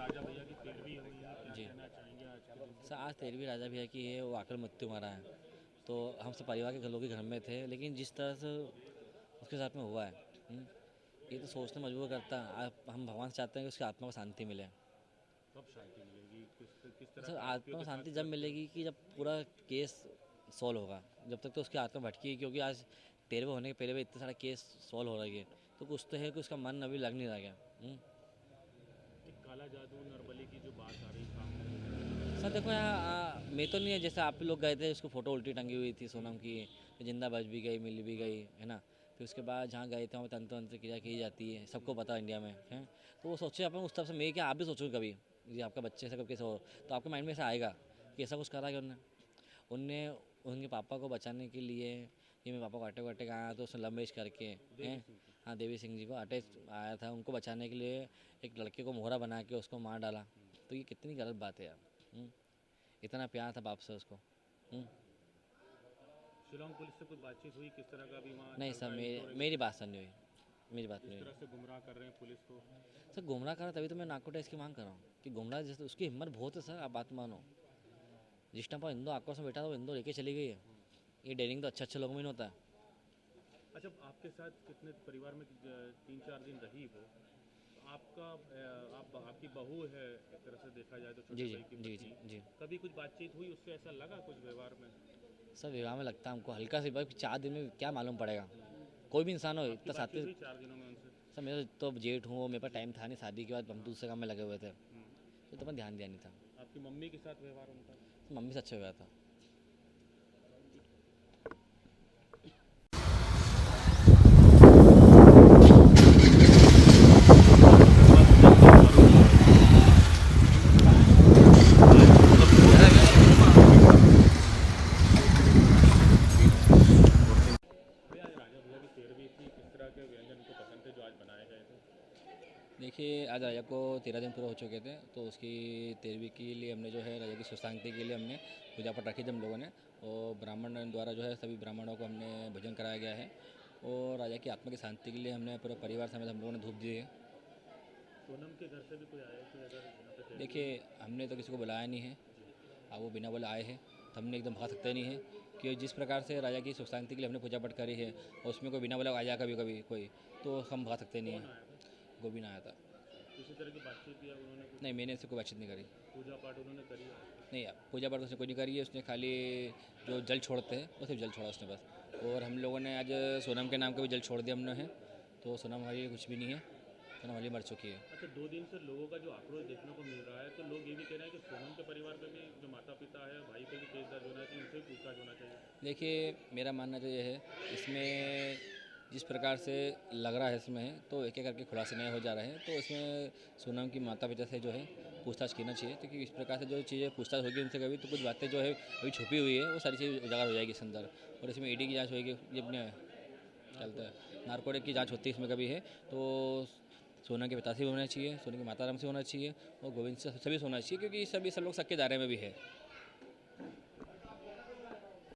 राजा भैया की तेरहवीं हुई है, क्या जी कहना चाहेंगे आज के दिन पे? सर, आज 13वीं राजा भैया की है, वो आकर मृत्यु मारा है। तो हम सब परिवार के लोग ही घर में थे, लेकिन जिस तरह से उसके साथ में हुआ है, हम्म, ये तो सोचने मजबूर करता है। हम भगवान से चाहते हैं कि उसकी आत्मा को शांति मिले। कब शांति मिलेगी? किस तरह सर, का आरोपियों आत्मा को के शांति साथ जब क्या किया? मिलेगी कि जब पूरा केस सॉल्व होगा। जब तक तो उसकी आत्मा भटकी, क्योंकि आज 13वें होने के पहले भी इतने सारे केस सॉल्व हो रहे हैं, तो कुछ तो है कि उसका मन अभी लग नहीं रहा गया। एक काला जादू नरबली की जो बात आ रही सामने, वो किस तरह सर देखते देखो, हैं? यहाँ मैं तो नहीं है, जैसे आप लोग गए थे, उसको फोटो उल्टी टंगी हुई थी सोनम की, तो जिंदा बच भी गई, मिल भी गई, है ना। फिर उसके बाद जहाँ गए थे वहाँ तंत्र वंत्र क्रिया की जाती है, सबको पता है इंडिया में है। तो वो सोचे अपन उस तरफ से, मैं क्या आप भी सोचो कभी, ये आपका बच्चे से कब कैसे हो, तो आपके माइंड में ऐसा आएगा कि ऐसा कुछ करा कि उनने उनने उनके पापा को बचाने के लिए, ये मेरे पापा को अटैक वटैक आया तो उसने लव मैरिज करके देवी हैं। सिंह की। हाँ, देवी सिंह जी को अटैक आया था, उनको बचाने के लिए एक लड़के को मोहरा बना के उसको मार डाला। तो ये कितनी गलत बात है यार। हम्म, इतना प्यार था बाप से उसको। हम्म, शिलोंग पुलिस से कुछ बातचीत हुई? किस तरह का अभी वहाँ नहीं चल सर, रहा है मेरी इंश्योरेंस? बात सर नहीं हुई, मेरी बात जिस नहीं तरह हुई। से गुमराह कर रहे हैं पुलिस को। सर, गुमराह करा तभी तो मैं नाको टेस्ट की मांग कर रहा हूँ कि गुमराह जैसे उसकी हिम्मत बहुत है सर, आप बात मानो। जिस टाइम पर इंदो आक्रोश में बैठा था वो इंदो लेके चली गई है। ये डेयरिंग तो अच्छे अच्छे लोगों में नहीं होता है। अच्छा, आपके साथ कितने परिवार में 3-4 दिन रही वो, तो आपका आपकी बहू है एक तरह से देखा जाए तो, जी छोटे जी भाई की जी जी पत्नी। जी। कभी कुछ बातचीत हुई उससे? ऐसा लगा कुछ व्यवहार में? सर, विवाह में लगता है हमको हल्का सा, भाई 4 दिन में क्या मालूम पड़ेगा। कोई भी इंसान हो आपकी इतना बातचीत साथी। हुई 4 दिनों में उनसे? सर, मेरा तो जेठ हूँ, मेरे पास टाइम था नहीं, शादी के बाद हम दूसरे काम में लगे हुए थे, हम्म। तो मैं ध्यान दिया नहीं था। आपकी मम्मी के साथ व्यवहार उनका? तो मम्मी से अच्छा हो गया था। भैया, आज राजा भैया की 13वीं थी, किस तरह के व्यंजन उनको पसंद थे जो आज बनाए गए थे? देखिए, आज राजा को 13 दिन पूरे हो चुके थे, तो उसकी 13वीं के लिए हमने जो है राजा की सुख शांति के लिए हमने पूजा पाठ रखी थी हम लोगों ने। और ब्राह्मण द्वारा जो है सभी ब्राह्मणों को हमने भोजन कराया गया है। और राजा की आत्मा की शांति के लिए हमने पूरे परिवार समेत हम लोगों ने धूप दी है। सोनम के घर से भी कोई आए थे अगर यहाँ पे 13वीं देखिए, में? हमने तो किसी को बुलाया नहीं है। जी। अब वो बिना बोले आए हैं, तो हमने एकदम भगा सकते नहीं है कि जिस प्रकार से राजा की सुख शांति के लिए हमने पूजा पाठ करी है, और उसमें कोई बिना बोले आ जाए कभी कभी कोई, तो हम भगा सकते नहीं कौन हैं। आया था? गोविंद आया था। किसी तरह की बातचीत या उन्होंने कुछ नहीं, मैंने इससे कोई बातचीत नहीं करी। पूजा पाठ उन्होंने करी है? नहीं, पूजा पाठ उसने कोई नहीं करी है, उसने खाली जो जल छोड़ते हैं वो सिर्फ जल छोड़ा उसने बस। और हम लोगों ने आज सोनम के नाम का भी जल छोड़ दिया हमने है, तो सोनम हमारे लिए कुछ भी नहीं है, सोनम हमारी मर चुकी है। अच्छा, 2 दिन से लोगों का जो आक्रोश देखने को मिल रहा है, तो लोग ये भी कह रहे हैं कि सोनम के परिवार पे भी, जो माता पिता है, भाई पे भी केस दर्ज होना चाहिए, उनसे भी पूछताछ होना चाहिए। देखिए, मेरा मानना तो ये है, इसमें जिस प्रकार से लग रहा है इसमें, तो एक एक करके खुलासे नए हो जा रहे हैं, तो इसमें सोनम की माता पिता से जो है पूछताछ करना चाहिए, क्योंकि इस प्रकार से जो चीज़ें पूछताछ होगी उनसे कभी, तो कुछ बातें जो है अभी छुपी हुई है वो सारी चीज़ उजागर हो जाएगी इसके अंदर। और इसमें ईडी की जांच होगी, ये अपने चलता है, नारकोटिक की जांच होती है इसमें कभी है, तो सोना के पिता से भी होना चाहिए, सोना की माता राम से होना चाहिए, और गोविंद से सभी से होना चाहिए, क्योंकि सभी सब लोग सक्के दायरे में भी है।